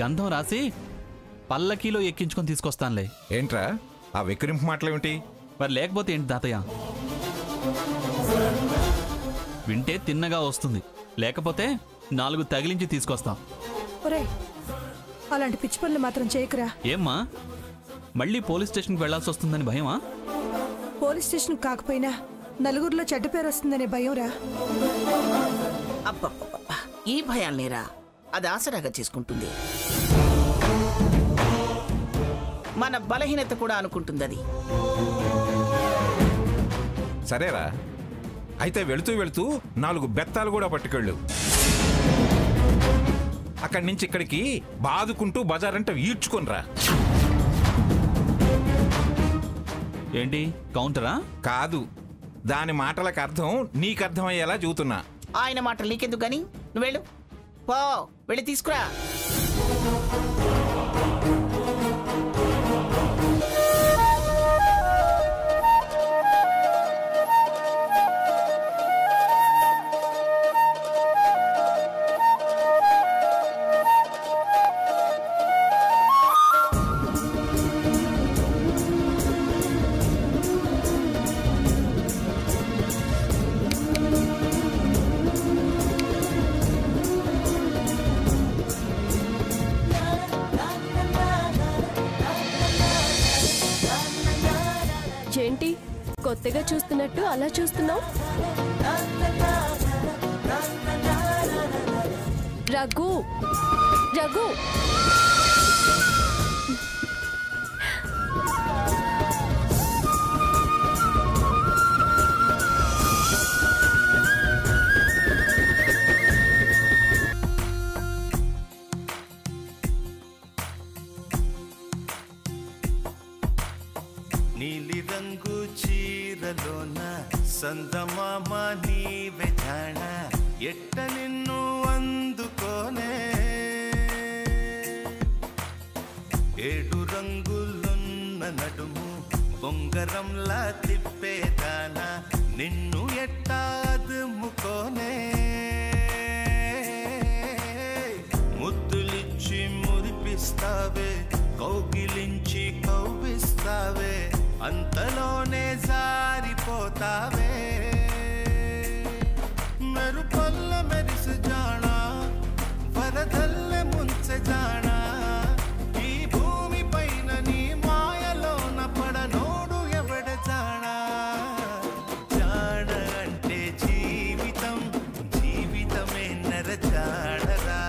గంధం రాసి పల్లకీలో ఎక్కించుకొని తీసుకొస్తానులే. ఏంట్రా ఆ వెక్కిరింపు మాటలేమిటి? మరి లేకపోతే ఏంటి తాతయ్య? వింటే తిన్నగా వస్తుంది, లేకపోతే 4 తగిలించి తీసుకొస్తాం. అలాంటి పిచ్చి పనులు మాత్రం చేయకురా. ఏమ్మా, మళ్ళీ పోలీస్ స్టేషన్కి వెళ్లాల్సి వస్తుందని భయమా? పోలీస్ స్టేషన్ కాకపోయినా నలుగురిలో చెడ్డ పేరు వస్తుందనే భయం రా. అబ్బబ్బబ్బా, ఈ భయాల్నేరా అది ఆసరాగా చేసుకుంటుంది. మన బలహీనత కూడా అనుకుంటుంది అది. సరేరా, అయితే వెళుతూ వెళుతూ 4 బెత్తాలు కూడా పట్టుకెళ్ళు. అక్కడి నుంచి ఇక్కడికి బాదుకుంటూ బజారంటే ఈడ్చుకొనిరా. ఏంటి కౌంటరా? కాదు, దాని మాటలకు అర్థం నీకు అర్థమయ్యేలా చూతున్నా. ఆయన మాటలు నీకెందుకు గాని, నువ్వు వెళ్ళు, పో, వెళ్ళి తీసుకురా. ఏంటి కొత్తగా చూస్తున్నట్టు అలా చూస్తున్నావు? రఘు, రఘు, నీలి రంగు చీరలోన సందమామ నీవే జాణ, ఎట్ట నిన్ను అందుకోనే. 7 రంగులున్న నడుము బొంగరంలా తిప్పేదానా, నిన్ను ఎట్టా అదుముకోనే. ముద్దులిచ్చి మురిపిస్తావే, కౌగిలించి కౌగిస్తావే, అంతలోనే జారిపోతావే. మెరుపల్ల మెరిసి జానా, వరదల్లె ముంచె జానా, ఈ భూమి పైన నీ మాయలోన పడనోడు ఎవడ జానా. జాన అంటే జీవితం, జీవితమే నర జాడరా,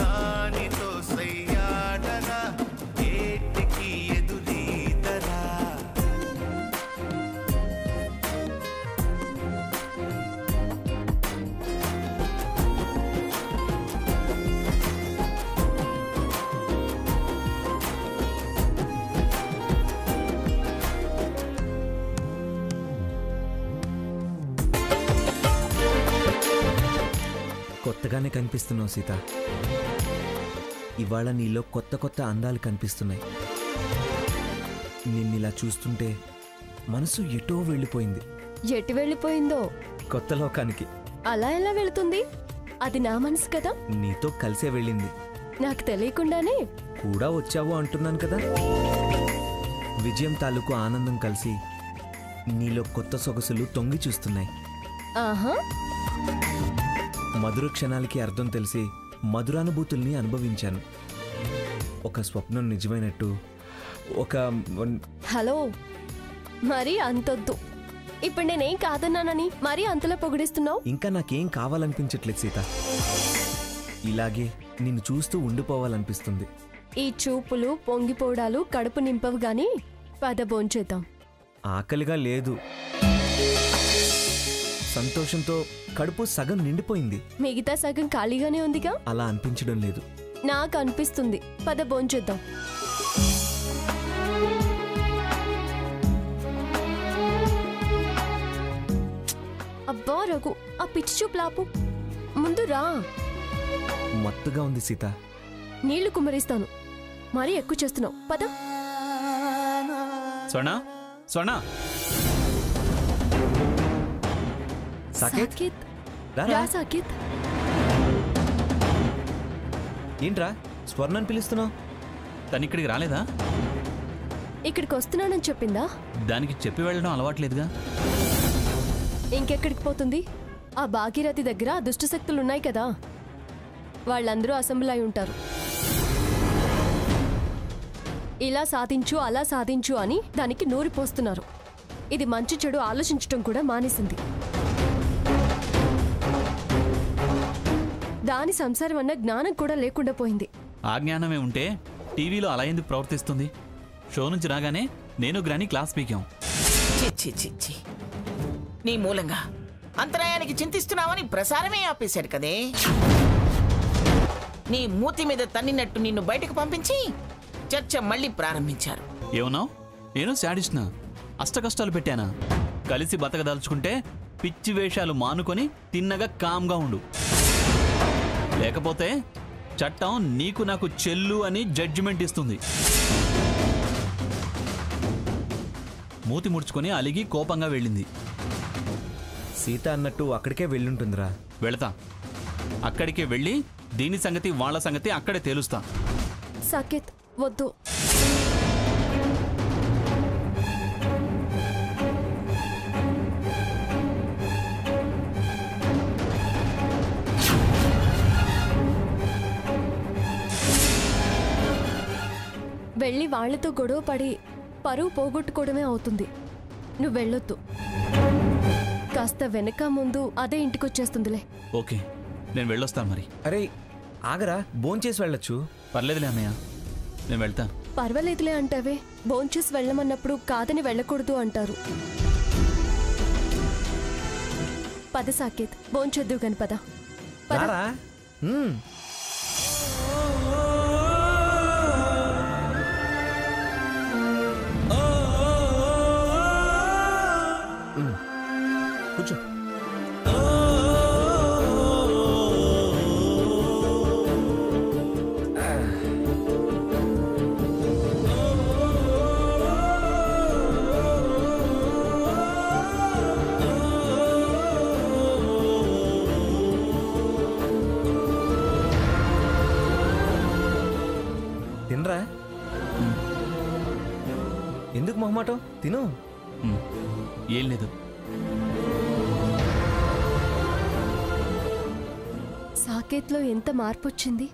దానితో సయ్యాడరా, ఏటికి ఎదురీదరా. కొత్తగానే కనిపిస్తున్నావు సీత. ఇవాళ నీలో కొత్త కొత్త అందాలు కనిపిస్తున్నాయి. నిన్నిలా చూస్తుంటే మనసు ఎటో వెళ్ళిపోయింది. ఎటు వెళ్ళిపోయిందో? కొత్త లోకానికి. అలా ఎలా వెళుతుంది? అది నా మనసు కదా. నీతో కలిసే వెళ్ళింది. నాకు తెలియకుండానే కూడా వచ్చావు అంటున్నాను కదా. విజయం తాలూకు ఆనందం కలిసి నీలో కొత్త సొగసులు తొంగి చూస్తున్నాయి. ఆహా, మధుర క్షణాలకి అర్థం తెలిసి మధురానుభూతుల్ని అనుభవించాను. ఒక స్వప్నం నిజమైనట్టు. ఒక హలో, మరీ అంతొద్దు. ఇప్పుడు నేనేం కాదన్నానని మరీ అంతలా పొగిడిస్తున్నావు. ఇంకా నాకేం కావాలనిపించట్లేదు సీత. ఇలాగే నిన్ను చూస్తూ ఉండిపోవాలనిపిస్తుంది. ఈ చూపులు పొంగిపోవడాలు కడుపు నింపవు గాని పద భోంచేద్దాం. ఆకలిగా లేదు, సంతోషంతో కడుపు సగం నిండిపోయింది. మిగతా సగం ఖాళీగానే ఉందిగా. అలా అనిపించడం లేదు. నాకు అనిపిస్తుంది. పద భోంచేద్దాం. అబ్బా రఘు, ఆ పిచ్చి చూపు లాపు. ముందు రా. మత్తుగా ఉంది సీత. నీళ్లు కుమ్మరిస్తాను. మరీ ఎక్కువ చేస్తున్నావు. పద. స్వర్ణ, స్వర్ణ. సాకేత్, రా సాకేత్. ఏంట్రా స్వర్ణని పిలుస్తున్నావు? తను ఇక్కడికి రాలేదా? ఇక్కడికి వస్తున్నానని చెప్పిందా? దానికి చెప్పి వెళ్ళడం అలవాట్లేదుగా. ఇంకెక్కడికి పోతుంది? ఆ భాగీరథి దగ్గర దుష్టశక్తులు ఉన్నాయి కదా, వాళ్ళందరూ అసెంబ్లీ అయి ఉంటారు. ఇలా సాధించు అలా సాధించు అని దానికి నూరి పోస్తున్నారు. ఇది మంచి చెడు ఆలోచించడం కూడా మానేసింది. దాని సంసారం అన్న జ్ఞానం కూడా లేకుండా పోయింది. ఆ జ్ఞానమే ఉంటే టీవీలో అలా ఎందుకు ప్రవర్తిస్తుంది? షో నుంచి రాగానే నేను గ్రాని క్లాస్ పీకాం. చిచ్చి నీ మూలంగా అంతరాయానికి చింతిస్తున్నావని ప్రసారమే ఆపేశాడు కదే. నీ మూతి మీద తన్నినట్టు నిన్ను బయటకు పంపించి చర్చ మళ్ళీ ప్రారంభించారు. ఏమన్నావు? నేను శాడిస్నా? అష్టకష్టాలు పెట్టానా? కలిసి బతకదలుచుకుంటే పిచ్చి వేషాలు మానుకొని తిన్నగా కామ్గా ఉండు. లేకపోతే చట్టం నీకు నాకు చెల్లు అని జడ్జిమెంట్ ఇస్తుంది. మూతి ముడుచుకొని అలిగి కోపంగా వెళ్ళింది. సీత అన్నట్టు అక్కడికే వెళ్ళుంటుందిరా. వెళతా. అక్కడికే వెళ్ళి దీని సంగతి వాళ్ళ సంగతి అక్కడే తేలుస్తా. సాకేత్ వద్దు. వెళ్ళి వాళ్లతో గొడవ పడి పరువు పోగొట్టుకోవడమే అవుతుంది. నువ్వు వెళ్ళొద్దు. కాస్త వెనక ముందు అదే ఇంటికొచ్చేస్తుందిలే. ఓకే, నేను వెళ్ళొస్తాను మరి. అరే ఆగరా, భోంచేసి వెళ్ళొచ్చు. పర్లేదులే అన్నయ్య, నేను వెళ్తా. పర్వాలేదులే అంటావే. భోంచేసి వెళ్ళమన్నప్పుడు కాదని వెళ్ళకూడదు అంటారు. పద సాకేత్, భోంచేద్దు కాని పద. రారా. కూర్చో. తినరా? ఎందుకు మొహమాటం? తిను. ఏం లేదు. సాకేత్లో ఎంత మార్పు వచ్చింది.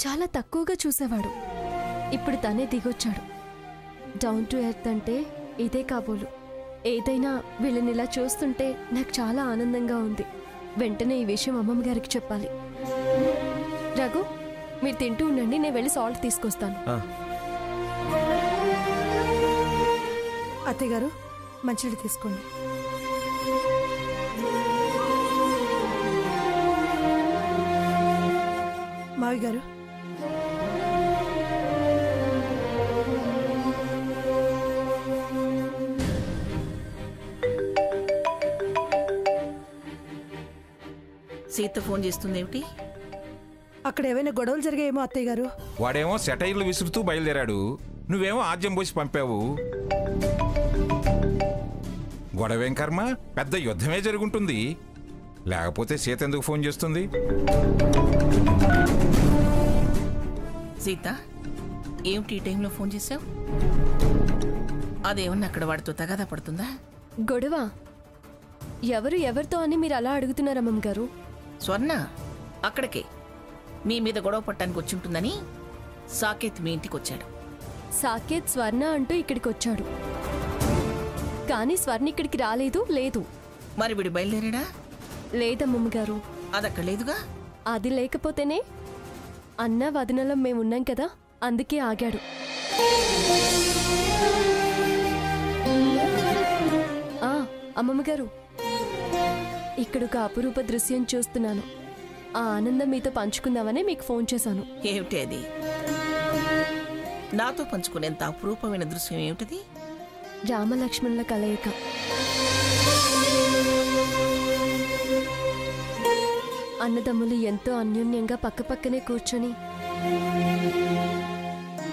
చాలా తక్కువగా చూసేవాడు, ఇప్పుడు తనే దిగొచ్చాడు. డౌన్ టు ఎర్త్ అంటే ఇదే కాబోలు. ఏదైనా వీళ్ళని ఇలా చూస్తుంటే నాకు చాలా ఆనందంగా ఉంది. వెంటనే ఈ విషయం అమ్మమ్మ గారికి చెప్పాలి. రఘు, మీరు తింటూ ఉండండి, నేను వెళ్ళి సాల్ట్ తీసుకొస్తాను. అత్తయ్య గారు, మంచినీళ్ళు తీసుకోండి. మావి గారు, సీత ఫోన్ చేస్తుందేమిటి? అక్కడ ఏమైనా గొడవలు జరిగాయేమో అత్తయ్య గారు. వాడేమో సెటైర్లు విసురుతూ బయలుదేరాడు, నువ్వేమో ఆజ్యం పోసి పంపావు. గొడవేం కర్మ, పెద్ద యుద్ధమే జరుగుంటుంది. లేకపోతే సీత ఎందుకు ఫోన్ చేస్తుంది? సీత, ఏమిటి ఈ టైంలో ఫోన్ చేసావు? అదేమన్నా అక్కడ వాడితో తగాదా పడుతుందా? గొడవ ఎవరితో అని మీరు అలా అడుగుతున్నారు అమ్మమ్మ గారు? స్వర్ణ అక్కడికే మీ మీద గొడవ పట్టడానికి వచ్చి ఉంటుందని సాకేత్ మీ ఇంటికి వచ్చాడు. సాకేత్ స్వర్ణ అంటూ ఇక్కడికి వచ్చాడు, కానీ స్వర్ణ ఇక్కడికి రాలేదు. లేదు. మరి వీడు బయలుదేరాడా? లేదమ్మమ్మ గారు. అదక్కడ లేదుగా. అది లేకపోతేనే అన్న వదినలో మేమున్నాం కదా, అందుకే ఆగాడు. అమ్మమ్మ గారు, ఇక్కడ ఒక అపురూప దృశ్యం చూస్తున్నాను. ఆ ఆనందం మీతో పంచుకుందామని మీకు ఫోన్ చేశాను. ఏమిటి అది? నాతో పంచుకునేంత అపురూపమైన దృశ్యం ఏమిటిది? రామలక్ష్మణుల కలయిక. అన్నదమ్ములు ఎంతో అన్యోన్యంగా పక్కపక్కనే కూర్చొని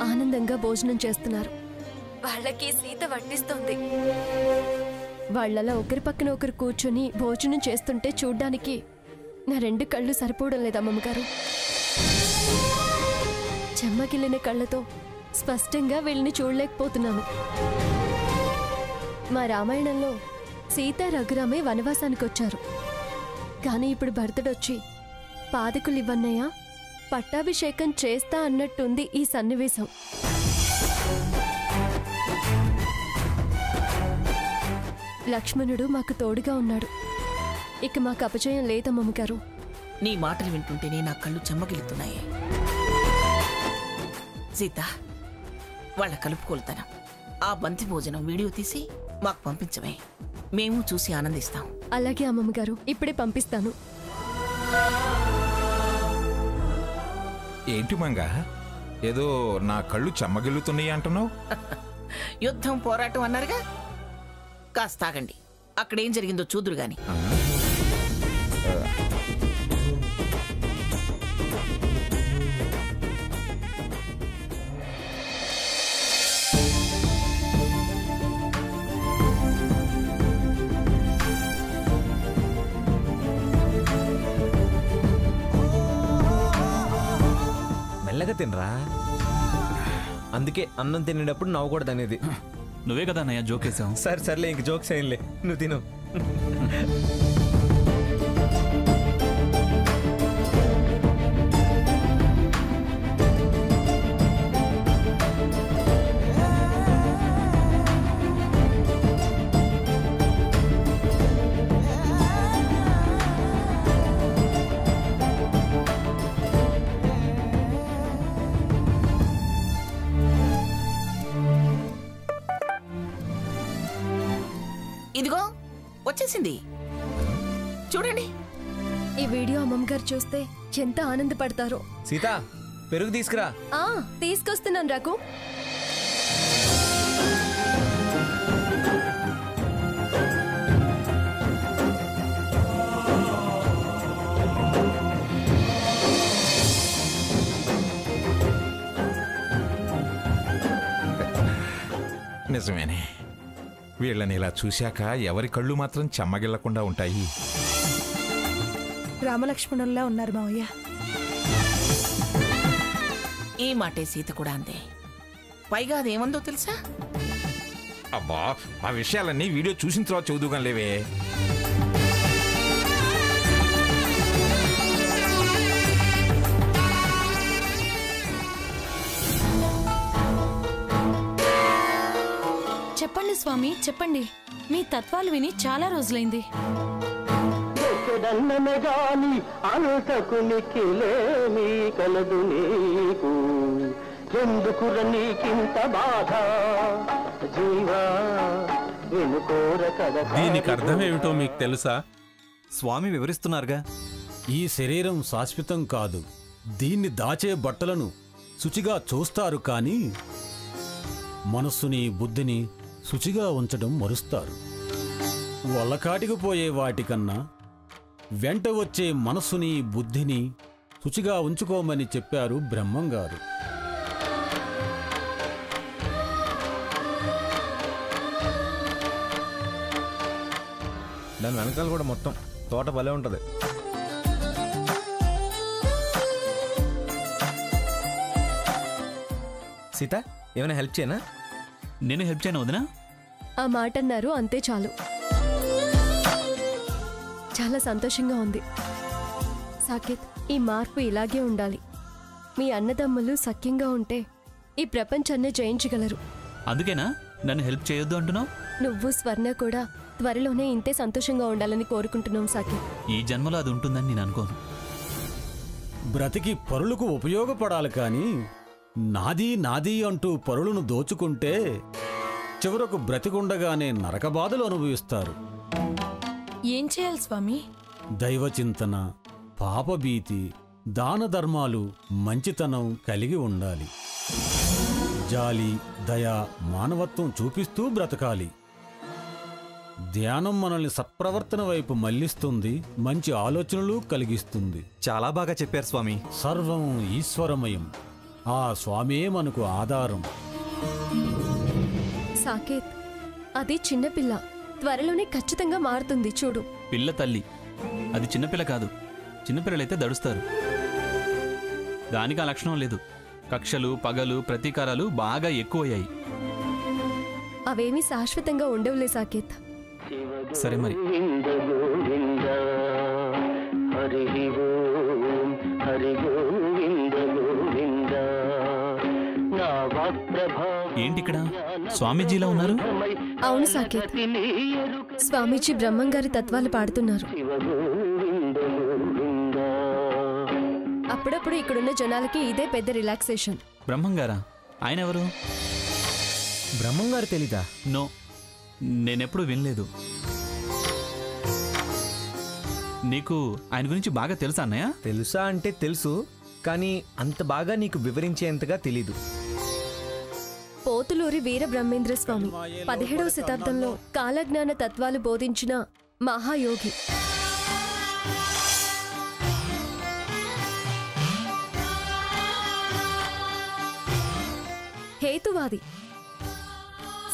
ఆనందంగా భోజనం చేస్తున్నారు. వాళ్ళకి సీత వడ్డిస్తోంది. వాళ్ళలా ఒకరి పక్కన ఒకరు కూర్చొని భోజనం చేస్తుంటే చూడ్డానికి నా రెండు కళ్ళు సరిపోవడం లేదమ్మమ్మ గారు. చెమ్మగిల్లిన కళ్ళతో స్పష్టంగా వీళ్ళని చూడలేకపోతున్నాను. మా రామాయణంలో సీత రఘురామే వనవాసానికి వచ్చారు. కానీ ఇప్పుడు భరతుడొచ్చి పాదకులు ఇవ్వన్నయ్యా, పట్టాభిషేకం చేస్తా అన్నట్టుంది ఈ సన్నివేశం. లక్ష్మణుడు మాకు తోడుగా ఉన్నాడు. ఇక మాకు అపజయం లేదమ్మమ్మ గారు. నీ మాటలు వింటుంటేనే నా కళ్ళు చెమ్మగిలుతున్నాయి. సీత, వాళ్ళ కలుపుకోలుతనం, ఆ బంతి భోజనం వీడియో తీసి మాకు పంపించవే, మేము చూసి ఆనందిస్తాం. అలాగే అమ్మమ్మ గారు, ఇప్పుడే పంపిస్తాను. ఏంటి మంగ, ఏదో నా కళ్ళు చెమ్మగిల్లుతున్నాయి అంటున్నావు? యుద్ధం పోరాటం అన్నారుగా, కాస్త ఆగండి, అక్కడేం జరిగిందో చూదురు గాని. మెల్లగా తినరా, అందుకే అన్నం తినేటప్పుడు నవ్వకూడదు అనేది. నువ్వే కదా అన్నయ్య జోకేసావు. సర్లే, ఇంక జోక్స్ ఏంలే, నువ్వు తిను. ఇదిగో వచ్చేసింది, చూడండి. ఈ వీడియో అమ్మమ్మ గారు చూస్తే ఎంత ఆనందపడతారో. సీత, పెరుగు తీసుకురా. తీసుకొస్తున్నాను రాకు. నిజమేనే, వీళ్ళని ఇలా చూశాక ఎవరి కళ్ళు మాత్రం చెమ్మగిల్లకుండా ఉంటాయి. రామలక్ష్మణుల్లా ఉన్నారు మావయ్య. ఈ మాటే సీత కూడా అంతే. పైగా అదేమందో తెలుసా? అబ్బా, ఆ విషయాలన్నీ వీడియో చూసిన తర్వాత చదువుగా లేవే. చెప్పండి స్వామి, చెప్పండి. మీ తత్వాలు విని చాలా రోజులైంది. గాని అంతకునికిలేమీ కలదు నీకు, ఎందుకుర నీకింత బాధ జీవా వెనుకోర కథ. దీనికి అర్థమేమిటో మీకు తెలుసా? స్వామి వివరిస్తున్నారుగా. ఈ శరీరం శాశ్వతం కాదు, దీన్ని దాచే బట్టలను శుచిగా చూస్తారు, కానీ మనస్సుని బుద్ధిని శుచిగా ఉంచడం మరుస్తారు. వల్లకాటికి పోయే వాటికన్నా వెంట వచ్చే మనస్సుని బుద్ధిని శుచిగా ఉంచుకోమని చెప్పారు బ్రహ్మంగారు. దాని వెనకాల కూడా మొత్తం తోట భలే ఉంటుంది. సీత, ఏమైనా హెల్ప్ చేయనా? నేను హెల్ప్ చేయను వదినా. ఆ మాట అన్నారు, అంతే చాలు. చాలా సంతోషంగా ఉంది సాకేత్. ఈ మార్పు ఇలాగే ఉండాలి. మీ అన్నదమ్ములు సఖ్యంగా ఉంటే ఈ ప్రపంచాన్ని జయించగలరు. అందుకేనా నన్ను హెల్ప్ చేయొద్దు అంటున్నావు? నువ్వు స్వర్ణ కూడా త్వరలోనే ఇంతే సంతోషంగా ఉండాలని కోరుకుంటున్నాం సాకేత్. ఈ జన్మలో అది ఉంటుందని నేను అనుకోను. బ్రతికి పరులకు ఉపయోగపడాలి, కానీ నాది నాది అంటూ పరులను దోచుకుంటే చివరకు బ్రతికుండగానే నరకబాధలు అనుభవిస్తారు. ఏం చేయాలి స్వామి? దైవచింతన, పాపభీతి, దాన ధర్మాలు, మంచితనం కలిగి ఉండాలి. జాలి, దయ, మానవత్వం చూపిస్తూ బ్రతకాలి. ధ్యానం మనల్ని సత్ప్రవర్తన వైపు మళ్లిస్తుంది, మంచి ఆలోచనలు కలిగిస్తుంది. చాలా బాగా చెప్పారు స్వామి. సర్వం ఈశ్వరమయం, ఆ స్వామే మనకు ఆధారం. సాకేత్, అది చిన్నపిల్ల, త్వరలోనే ఖచ్చితంగా మారుతుంది చూడు. పిల్ల తల్లి, అది చిన్నపిల్ల కాదు. చిన్నపిల్లలైతే దడుస్తారు, దానికి ఆ లక్షణం లేదు. కక్షలు పగలు ప్రతీకారాలు బాగా ఎక్కువయ్యాయి. అవేమీ శాశ్వతంగా ఉండవులే సాకేత్. సరే మరి. ఏంటిక్కడ స్వామీజీలా ఉన్నారు? అవును సాకేత్, స్వామీజీ బ్రహ్మంగారి తత్వాలు పాడుతున్నారు. అప్పుడప్పుడు ఇక్కడున్న జనాలకి ఇదే పెద్ద రిలాక్సేషన్. బ్రహ్మంగారా? ఆయన ఎవరు? బ్రహ్మంగారు తెలీదా? నో, నేనెప్పుడు వినలేదు. నీకు ఆయన గురించి బాగా తెలుసా అన్నయ్య? తెలుసా అంటే తెలుసు, కానీ అంత బాగా నీకు వివరించేంతగా తెలీదు. పోతులూరి వీర బ్రహ్మేంద్ర స్వామి 17వ శతాబ్దంలో కాలజ్ఞాన తత్వాలు బోధించిన మహాయోగి. హేతువాది,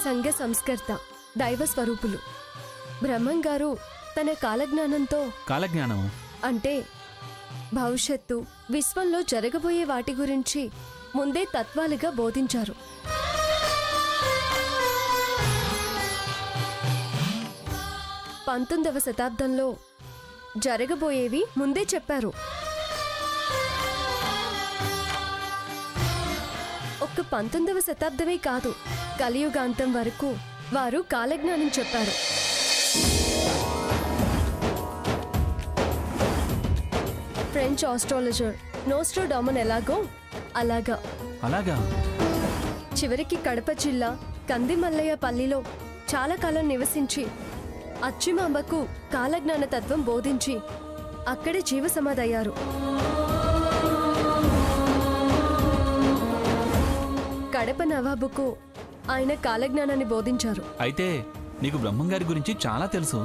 సంఘ సంస్కర్త, దైవ స్వరూపులు. బ్రహ్మంగారు తన కాలజ్ఞానంతో, కాలజ్ఞానం అంటే భవిష్యత్తు, విశ్వంలో జరగబోయే వాటి గురించి ముందే తత్వాలుగా బోధించారు. పంతొమ్మిదవ శతాబ్దంలో జరగబోయేవి ముందే చెప్పారు. ఒక్క 19వ శతాబ్దమే కాదు, కలియుగాంతం వరకు వారు కాలజ్ఞానం చెప్పారు. ఫ్రెంచ్ ఆస్ట్రాలజర్ నోస్ట్రాడమస్ ఎలాగో అలాగా చివరికి కడప జిల్లా కందిమల్లయ్య పల్లిలో చాలా కాలం నివసించి అచ్చిమాంబకు కాలజ్ఞాన తత్వం బోధించి అక్కడే జీవ సమాధయ్యారు. కడప నవాబుకు ఆయన కాలజ్ఞానాన్ని బోధించారు. అయితే నీకు బ్రహ్మంగారి గురించి చాలా తెలుసు.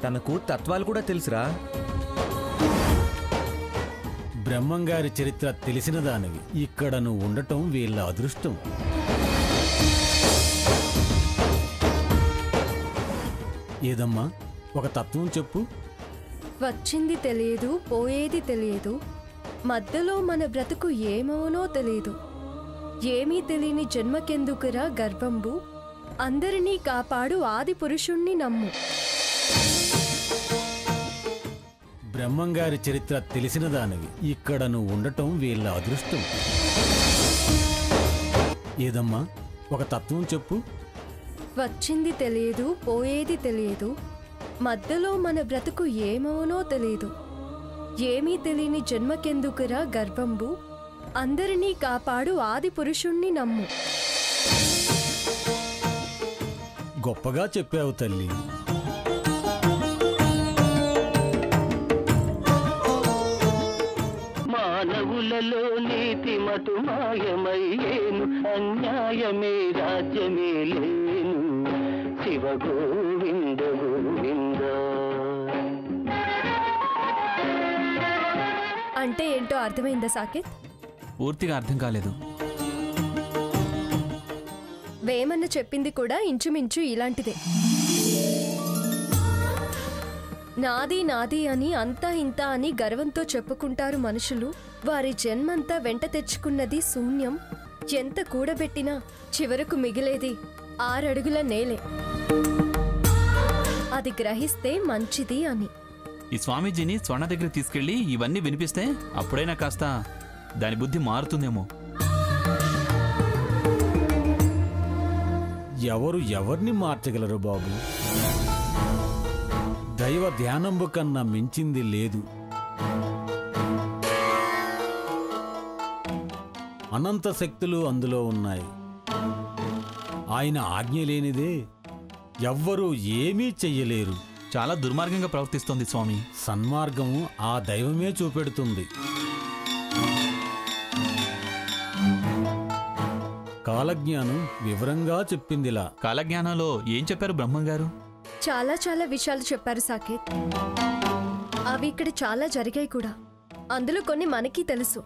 తనకు తత్వాలు కూడా తెలుసురా. బ్రహ్మంగారి చరిత్ర తెలిసిన దానివి ఇక్కడ నువ్వు ఉండటం వీళ్ళ అదృష్టం. ఏదమ్మా, ఒక తత్వం చెప్పు. వచ్చింది తెలియదు, పోయేది తెలియదు, మధ్యలో మన బ్రతుకు ఏమవునో తెలియదు, ఏమీ తెలియని జన్మకెందుకురా గర్వంబు, అందరినీ కాపాడు ఆది పురుషుణ్ణి నమ్ము. బ్రహ్మంగారి చరిత్ర తెలిసిన దానివి ఇక్కడ నువ్వు ఉండటం వీళ్ళ అదృష్టం. ఏదమ్మా, ఒక తత్వం చెప్పు. వచ్చింది తెలియదు, పోయేది తెలియదు, మధ్యలో మన బ్రతుకు ఏమవునో తెలియదు, ఏమీ తెలియని జన్మకెందుకురా గర్వంబు, అందరినీ కాపాడు ఆది పురుషుణ్ణి నమ్ము. గొప్పగా చెప్పావు తల్లి. మానవులలో నీతి మటు మాయమయ్యేను, అన్యాయమే రాజ్యమే లేను, శివ గోవింద గోవింద. అంటే ఏంటో అర్థమైందా సాకేత్? పూర్తిగా అర్థం కాలేదు. వేమన్న చెప్పింది కూడా ఇంచుమించు ఇలాంటిదే. నాది నాది అని అంతా ఇంత అని గర్వంతో చెప్పుకుంటారు మనుషులు. వారి జన్మంతా వెంట తెచ్చుకున్నది శూన్యం, ఎంత కూడబెట్టినా చివరకు మిగిలేది 6 అడుగుల నేలే. అది గ్రహిస్తే మంచిది అని. ఈ స్వామీజీని స్వర్ణ దగ్గర తీసుకెళ్లి ఇవన్నీ వినిపిస్తే అప్పుడైనా కాస్త దాని బుద్ధి మారుతుందేమో. ఎవరు ఎవరిని మార్చగలరు బాబు? దైవ ధ్యానంబు కన్నా మించింది లేదు. అనంత శక్తులు అందులో ఉన్నాయి. ఆయన ఆజ్ఞ లేనిదే ఎవ్వరూ ఏమీ చెయ్యలేరు. చాలా దుర్మార్గంగా ప్రవర్తిస్తోంది స్వామి. సన్మార్గము ఆ దైవమే చూపెడుతుంది. కాలజ్ఞానం వివరంగా చెప్పిందిలా. కాలజ్ఞానంలో ఏం చెప్పారు బ్రహ్మంగారు? చాలా చాలా విషయాలు చెప్పారు సాకేత్. అవి ఇక్కడ చాలా జరిగాయి కూడా. అందులో కొన్ని మనకి తెలుసు.